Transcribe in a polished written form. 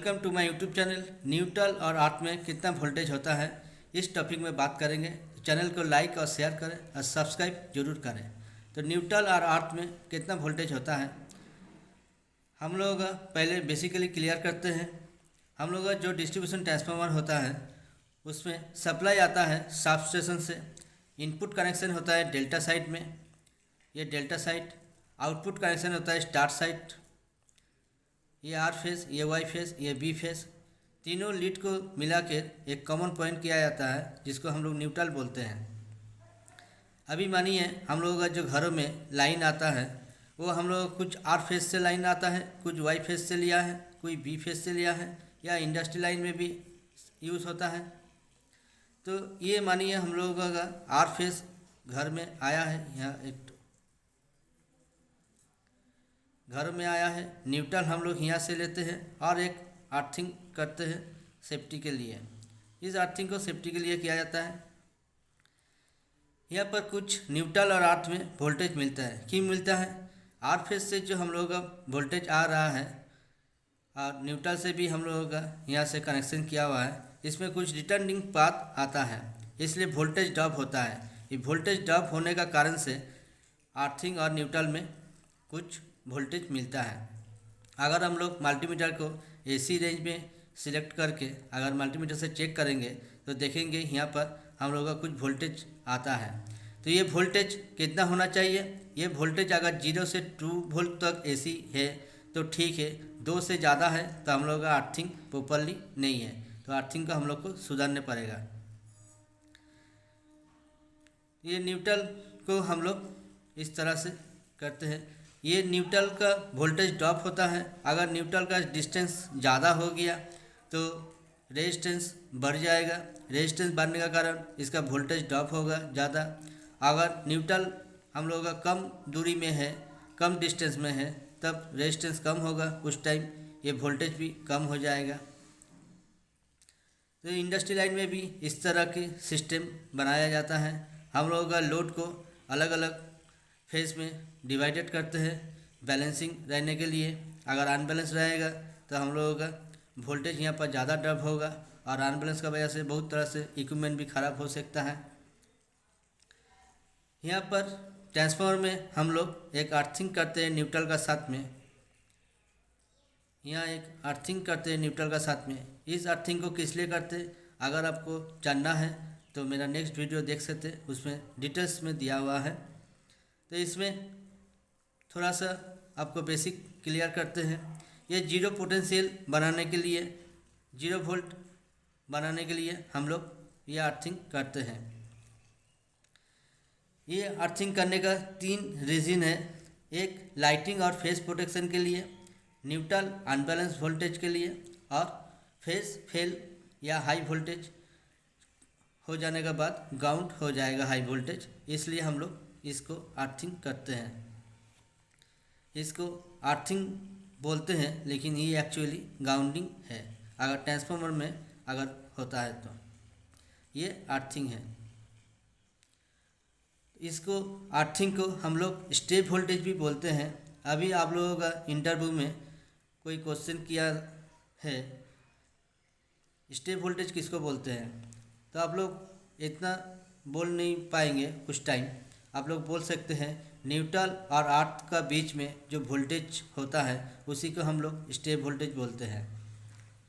Welcome to my YouTube channel. Neutral और earth में कितना वोल्टेज होता है, इस टॉपिक में बात करेंगे। चैनल को लाइक और शेयर करें और सब्सक्राइब जरूर करें। तो न्यूट्रल और आर्थ में कितना वोल्टेज होता है, हम लोग पहले बेसिकली क्लियर करते हैं। हम लोग का जो डिस्ट्रीब्यूशन ट्रांसफार्मर होता है उसमें सप्लाई आता है सब स्टेशन से। इनपुट कनेक्शन होता है डेल्टा साइड में, ये डेल्टा साइड। आउटपुट कनेक्शन होता है स्टार साइड, ये आर फेस, ये वाई फेस, ये बी फेस। तीनों लीड को मिला के एक कॉमन पॉइंट किया जाता है जिसको हम लोग न्यूट्रल बोलते हैं। अभी मानिए हम लोगों का जो घरों में लाइन आता है वो हम लोग कुछ आर फेस से लाइन आता है, कुछ वाई फेस से लिया है, कोई बी फेस से लिया है, या इंडस्ट्री लाइन में भी यूज़ होता है। तो ये मानिए हम लोगों का आर फेस घर में आया है, यहाँ एक घर में आया है। न्यूट्रल हम लोग यहाँ से लेते हैं और एक अर्थिंग करते हैं सेफ्टी के लिए। इस अर्थिंग को सेफ्टी के लिए किया जाता है। यहाँ पर कुछ न्यूट्रल और अर्थ में वोल्टेज मिलता है। क्यों मिलता है? आर फेस से जो हम लोगों का वोल्टेज आ रहा है और न्यूट्रल से भी हम लोगों का यहाँ से कनेक्शन किया हुआ है, इसमें कुछ रिटर्निंग पाथ आता है, इसलिए वोल्टेज ड्रॉप होता है। ये वोल्टेज ड्रॉप होने का कारण से अर्थिंग और न्यूट्रल में कुछ वोल्टेज मिलता है। अगर हम लोग मल्टीमीटर को एसी रेंज में सिलेक्ट करके अगर मल्टीमीटर से चेक करेंगे तो देखेंगे यहाँ पर हम लोगों का कुछ वोल्टेज आता है। तो ये वोल्टेज कितना होना चाहिए? ये वोल्टेज अगर 0 से 2 वोल्ट तक एसी है तो ठीक है, 2 से ज़्यादा है तो हम लोग का अर्थिंग प्रॉपरली नहीं है, तो अर्थिंग को हम लोग को सुधारना पड़ेगा। ये न्यूट्रल को हम लोग इस तरह से करते हैं। ये न्यूट्रल का वोल्टेज ड्रॉप होता है। अगर न्यूट्रल का डिस्टेंस ज़्यादा हो गया तो रेजिस्टेंस बढ़ जाएगा, रेजिस्टेंस बढ़ने का कारण इसका वोल्टेज ड्रॉप होगा ज़्यादा। अगर न्यूट्रल हम लोगों का कम दूरी में है, कम डिस्टेंस में है, तब रेजिस्टेंस कम होगा, उस टाइम ये वोल्टेज भी कम हो जाएगा। तो इंडस्ट्री लाइन में भी इस तरह के सिस्टम बनाया जाता है। हम लोगों का लोड को अलग अलग फेज में डिवाइडेड करते हैं बैलेंसिंग रहने के लिए। अगर अनबैलेंस रहेगा तो हम लोगों का वोल्टेज यहाँ पर ज़्यादा ड्रॉप होगा और अनबैलेंस का वजह से बहुत तरह से इक्विपमेंट भी ख़राब हो सकता है। यहाँ पर ट्रांसफार्मर में हम लोग एक अर्थिंग करते हैं न्यूट्रल का साथ में। यहाँ एक अर्थिंग करते हैं न्यूट्रल का साथ में। इस अर्थिंग को किस लिए करते हैं, अगर आपको जानना है तो मेरा नेक्स्ट वीडियो देख सकते हैं, उसमें डिटेल्स में दिया हुआ है। तो इसमें थोड़ा सा आपको बेसिक क्लियर करते हैं। ये 0 पोटेंशियल बनाने के लिए, 0 वोल्ट बनाने के लिए हम लोग ये अर्थिंग करते हैं। ये अर्थिंग करने का 3 रीज़न है। एक लाइटिंग और फेस प्रोटेक्शन के लिए, न्यूट्रल अनबैलेंस वोल्टेज के लिए, और फेस फेल या हाई वोल्टेज हो जाने के बाद ग्राउंड हो जाएगा हाई वोल्टेज, इसलिए हम लोग इसको अर्थिंग करते हैं। इसको अर्थिंग बोलते हैं लेकिन ये एक्चुअली ग्राउंडिंग है। अगर ट्रांसफार्मर में अगर होता है तो ये अर्थिंग है। इसको अर्थिंग को हम लोग स्टेप वोल्टेज भी बोलते हैं। अभी आप लोगों का इंटरव्यू में कोई क्वेश्चन किया है स्टेप वोल्टेज किसको बोलते हैं, तो आप लोग इतना बोल नहीं पाएंगे। कुछ टाइम आप लोग बोल सकते हैं न्यूट्रल और अर्थ का बीच में जो वोल्टेज होता है उसी को हम लोग स्टेप वोल्टेज बोलते हैं।